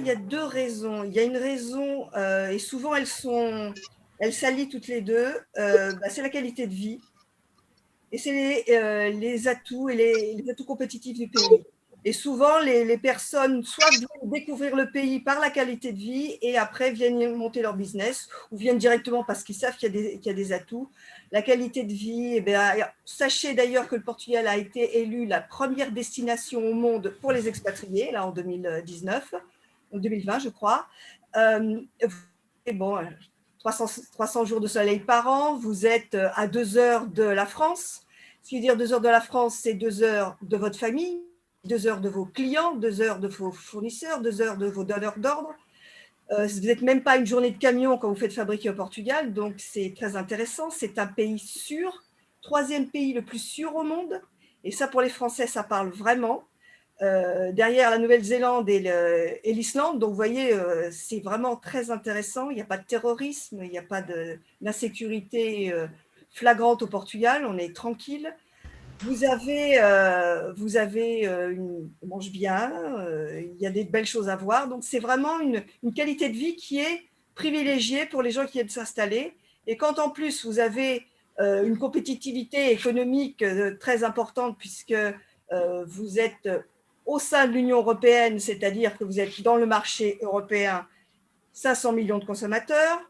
il y a deux raisons. Il y a une raison, et souvent elles s'allient toutes les deux, c'est la qualité de vie et c'est les atouts et les atouts compétitifs du pays. Et souvent, les personnes soit viennent découvrir le pays par la qualité de vie et après viennent monter leur business ou viennent directement parce qu'ils savent qu'il y a des atouts. La qualité de vie, eh bien, sachez d'ailleurs que le Portugal a été élu la première destination au monde pour les expatriés, là en 2019, en 2020 je crois. Et bon, 300 jours de soleil par an, vous êtes à 2 heures de la France. Ce qui veut dire 2 heures de la France, c'est 2 heures de votre famille, 2 heures de vos clients, 2 heures de vos fournisseurs, 2 heures de vos donneurs d'ordre. Vous n'êtes même pas une journée de camion quand vous faites fabriquer au Portugal, donc c'est très intéressant. C'est un pays sûr, troisième pays le plus sûr au monde. Et ça, pour les Français, ça parle vraiment. Derrière la Nouvelle-Zélande et l'Islande. Donc, vous voyez, c'est vraiment très intéressant. Il n'y a pas de terrorisme, il n'y a pas d'insécurité flagrante au Portugal. On est tranquille. On mange bien, il y a des belles choses à voir. Donc, c'est vraiment une qualité de vie qui est privilégiée pour les gens qui viennent s'installer. Et quand en plus, vous avez une compétitivité économique très importante puisque vous êtes au sein de l'Union européenne, c'est-à-dire que vous êtes dans le marché européen, 500 millions de consommateurs.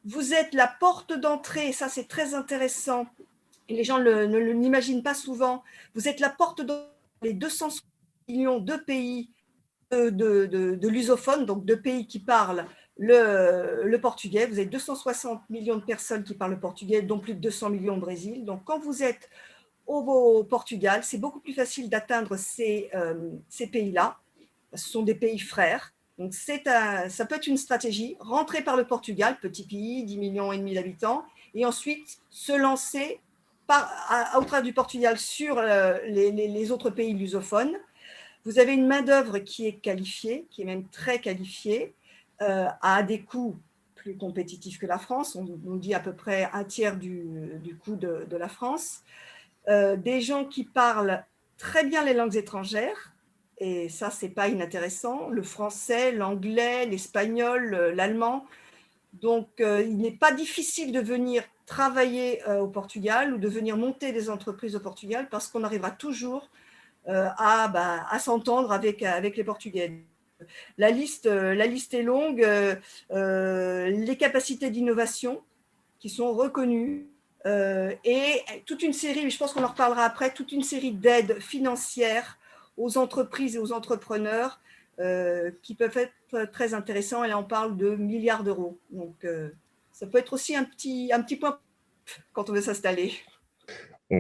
Vous êtes la porte d'entrée, ça c'est très intéressant, et les gens ne l'imaginent pas souvent. Vous êtes la porte d'entrée des 200 millions de pays de lusophone, donc de pays qui parlent le portugais. Vous avez 260 millions de personnes qui parlent le portugais, dont plus de 200 millions au Brésil. Donc quand vous êtes au Portugal, c'est beaucoup plus facile d'atteindre ces pays-là. Ce sont des pays frères. Donc, ça peut être une stratégie. Rentrer par le Portugal, petit pays, 10 millions et demi d'habitants, et ensuite se lancer au travers du Portugal sur les autres pays lusophones. Vous avez une main-d'œuvre qui est qualifiée, qui est même très qualifiée, à des coûts plus compétitifs que la France. On dit à peu près un tiers du coût de la France. Des gens qui parlent très bien les langues étrangères, et ça, c'est pas inintéressant, le français, l'anglais, l'espagnol, l'allemand. Donc, il n'est pas difficile de venir travailler au Portugal ou de venir monter des entreprises au Portugal parce qu'on arrivera toujours à s'entendre avec les Portugais. La liste est longue. Les capacités d'innovation qui sont reconnues, et toute une série, je pense qu'on en reparlera après, toute une série d'aides financières aux entreprises et aux entrepreneurs qui peuvent être très intéressants. Et là, on parle de milliards d'euros. Donc, ça peut être aussi un petit point quand on veut s'installer. Tu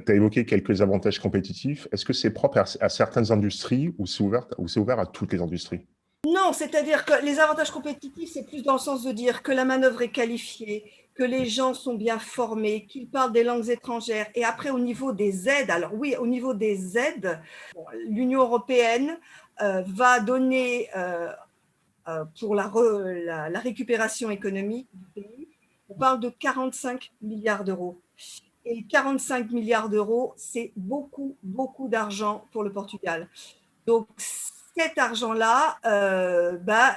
as évoqué quelques avantages compétitifs. Est-ce que c'est propre à certaines industries ou c'est ouvert à toutes les industries? Non, c'est-à-dire que les avantages compétitifs, c'est plus dans le sens de dire que la manœuvre est qualifiée, que les gens sont bien formés, qu'ils parlent des langues étrangères. Et après, au niveau des aides, alors oui, au niveau des aides, l'Union européenne va donner pour la récupération économique du pays, on parle de 45 milliards d'euros. Et 45 milliards d'euros, c'est beaucoup, beaucoup d'argent pour le Portugal. Donc, cet argent-là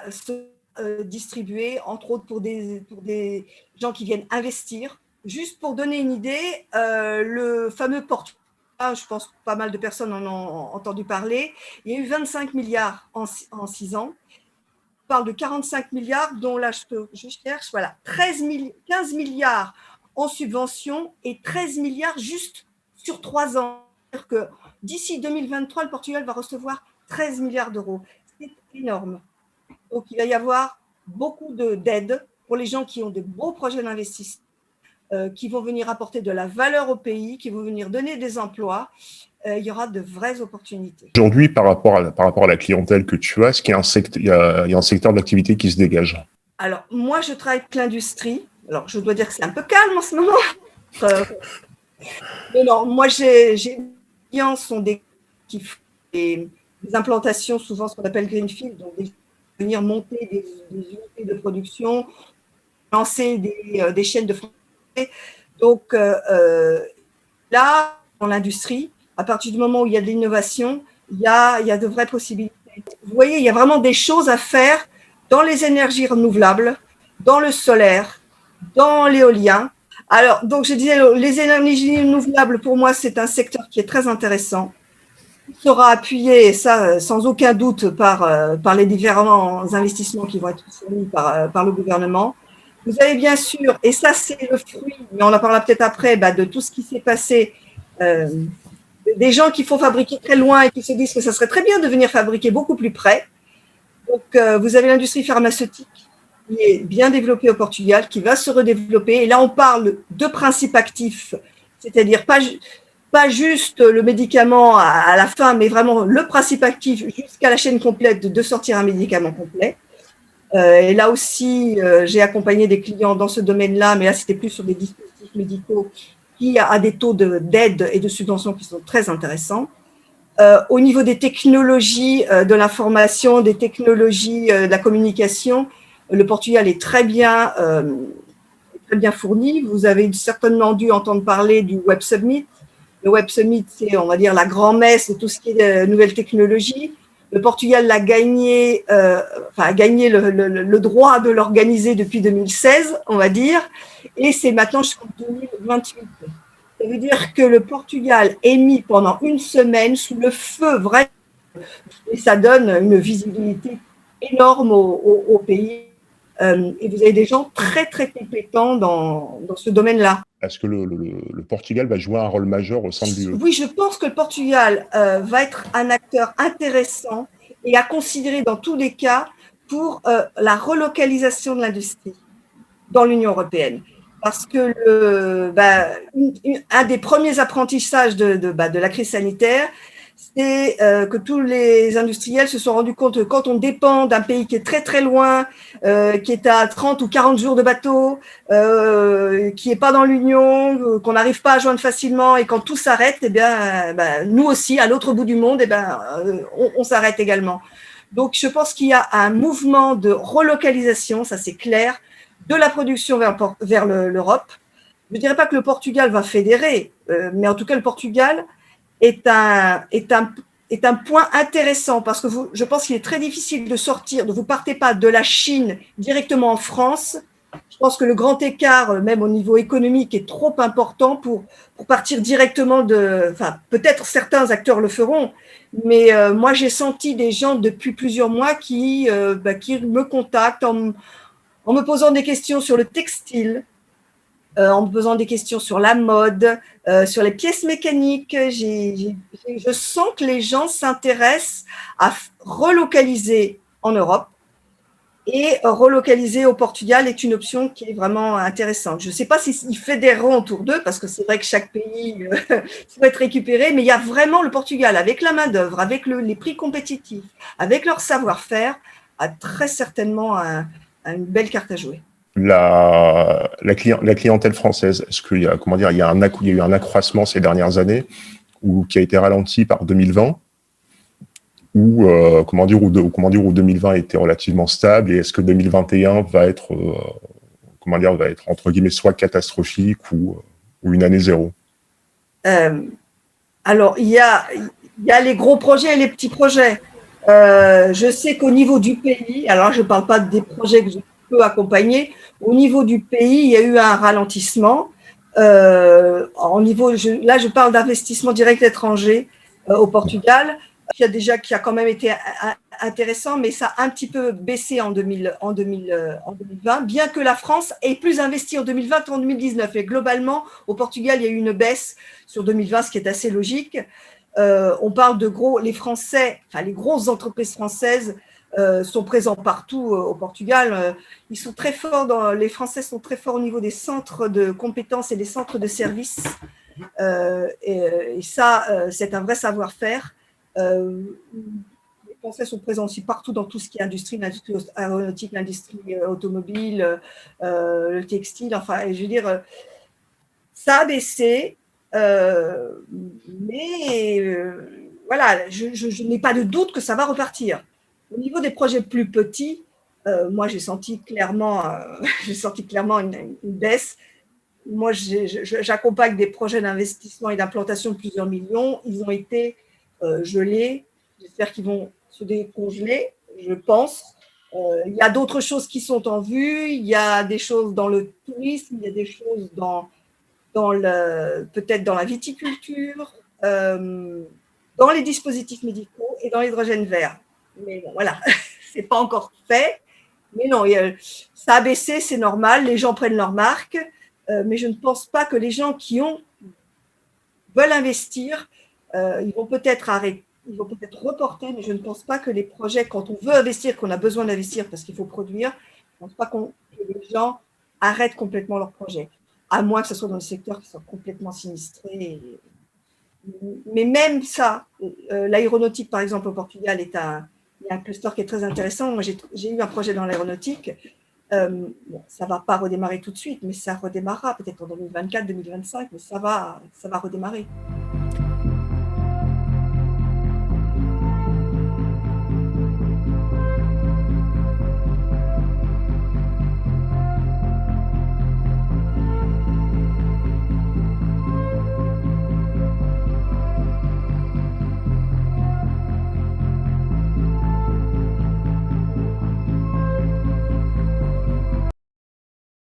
se distribué, entre autres, pour des gens qui viennent investir. Juste pour donner une idée, le fameux Portugal, je pense que pas mal de personnes en ont entendu parler, il y a eu 25 milliards en 6 ans. On parle de 45 milliards, dont là, je cherche, voilà, 15 milliards en subventions et 13 milliards juste sur 3 ans. C'est-à-dire que d'ici 2023, le Portugal va recevoir 13 milliards d'euros. C'est énorme. Donc, il va y avoir beaucoup d'aides pour les gens qui ont de beaux projets d'investissement, qui vont venir apporter de la valeur au pays, qui vont venir donner des emplois. Il y aura de vraies opportunités. Aujourd'hui, par rapport à la clientèle que tu as, est-ce qu'il y a un secteur d'activité qui se dégage? Alors, moi, je travaille avec l'industrie. Alors, je dois dire que c'est un peu calme en ce moment. Mais non, moi, j'ai clients sont qui font des implantations, souvent ce qu'on appelle greenfield, donc venir monter des unités de production, lancer des chaînes de fabrication. Donc là, dans l'industrie, à partir du moment où il y a de l'innovation, il y a de vraies possibilités. Vous voyez, il y a vraiment des choses à faire dans les énergies renouvelables, dans le solaire, dans l'éolien. Alors, donc je disais, les énergies renouvelables, pour moi, c'est un secteur qui est très intéressant, qui sera appuyé, et ça, sans aucun doute, par les différents investissements qui vont être fournis par le gouvernement. Vous avez bien sûr, et ça c'est le fruit, mais on en parlera peut-être après, de tout ce qui s'est passé, des gens qui font fabriquer très loin et qui se disent que ça serait très bien de venir fabriquer beaucoup plus près. Donc, vous avez l'industrie pharmaceutique qui est bien développée au Portugal, qui va se redévelopper. Et là, on parle de principes actifs, c'est-à-dire pas juste le médicament à la fin, mais vraiment le principe actif jusqu'à la chaîne complète de sortir un médicament complet. Et là aussi, j'ai accompagné des clients dans ce domaine-là, mais là, c'était plus sur des dispositifs médicaux qui a des taux d'aide et de subvention qui sont très intéressants. Au niveau des technologies de l'information, des technologies de la communication, le Portugal est très bien fourni. Vous avez certainement dû entendre parler du Web Summit. Le Web Summit, c'est, on va dire, la grand-messe de tout ce qui est nouvelles technologies. Le Portugal l'a gagné, a gagné le droit de l'organiser depuis 2016, on va dire, et c'est maintenant jusqu'en 2028. Ça veut dire que le Portugal est mis pendant une semaine sous le feu, vraiment, et ça donne une visibilité énorme au pays. Et vous avez des gens très, très compétents dans ce domaine-là. Est-ce que le Portugal va jouer un rôle majeur au sein de l'UE? Oui, je pense que le Portugal va être un acteur intéressant et à considérer dans tous les cas pour la relocalisation de l'industrie dans l'Union européenne. Parce que un des premiers apprentissages de la crise sanitaire, c'est que tous les industriels se sont rendus compte que quand on dépend d'un pays qui est très très loin, qui est à 30 ou 40 jours de bateau, qui n'est pas dans l'Union, qu'on n'arrive pas à joindre facilement, et quand tout s'arrête, nous aussi, à l'autre bout du monde, on s'arrête également. Donc je pense qu'il y a un mouvement de relocalisation, ça c'est clair, de la production vers l'Europe. Je ne dirais pas que le Portugal va fédérer, mais en tout cas le Portugal est un point intéressant parce que je pense qu'il est très difficile de sortir, vous ne partez pas de la Chine directement en France. Je pense que le grand écart, même au niveau économique, est trop important pour partir directement peut-être certains acteurs le feront, mais moi j'ai senti des gens depuis plusieurs mois qui me contactent en me posant des questions sur le textile, en me posant des questions sur la mode, sur les pièces mécaniques. Je sens que les gens s'intéressent à relocaliser en Europe, et relocaliser au Portugal est une option qui est vraiment intéressante. Je ne sais pas s'ils fédéreront autour d'eux, parce que c'est vrai que chaque pays peut être récupéré, mais il y a vraiment le Portugal, avec la main-d'œuvre, avec les prix compétitifs, avec leur savoir-faire, a très certainement une belle carte à jouer. La clientèle française, est-ce qu'il y a, il y a eu un accroissement ces dernières années qui a été ralenti par 2020 ou 2020 était relativement stable, et est-ce que 2021 va être entre guillemets soit catastrophique ou une année zéro? Alors il y a les gros projets et les petits projets. Je sais qu'au niveau du pays, alors je ne parle pas des projets que je peux accompagner, au niveau du pays, il y a eu un ralentissement. Là, je parle d'investissement direct étranger au Portugal, qui a quand même été intéressant, mais ça a un petit peu baissé en 2020, bien que la France ait plus investi en 2020 qu'en 2019. Et globalement, au Portugal, il y a eu une baisse sur 2020, ce qui est assez logique. On parle les Français, les grosses entreprises françaises sont présents partout au Portugal. Ils sont très forts les Français sont très forts au niveau des centres de compétences et des centres de services. Et ça, c'est un vrai savoir-faire. Les Français sont présents aussi partout dans tout ce qui est l'industrie aéronautique, l'industrie automobile, le textile. Enfin, je veux dire, ça a baissé. Mais voilà, je n'ai pas de doute que ça va repartir. Au niveau des projets plus petits, moi j'ai senti clairement une baisse. Moi, j'accompagne des projets d'investissement et d'implantation de plusieurs millions. Ils ont été gelés. J'espère qu'ils vont se décongeler, je pense. Il y a d'autres choses qui sont en vue, il y a des choses dans le tourisme, il y a des choses peut-être dans la viticulture, dans les dispositifs médicaux et dans l'hydrogène vert. Mais bon, voilà, c'est pas encore fait. Mais non, ça a baissé, c'est normal, les gens prennent leur marque, mais je ne pense pas que les gens qui veulent investir, ils vont peut-être arrêter, ils vont peut-être reporter, mais je ne pense pas que les projets, quand on veut investir, qu'on a besoin d'investir parce qu'il faut produire, je ne pense pas que les gens arrêtent complètement leurs projets, à moins que ce soit dans le secteur qui soit complètement sinistré. Mais même ça, l'aéronautique, par exemple, au Portugal, il y a un cluster qui est très intéressant. Moi, j'ai eu un projet dans l'aéronautique. Bon, ça ne va pas redémarrer tout de suite, mais ça redémarrera peut-être en 2024, 2025, mais ça va redémarrer.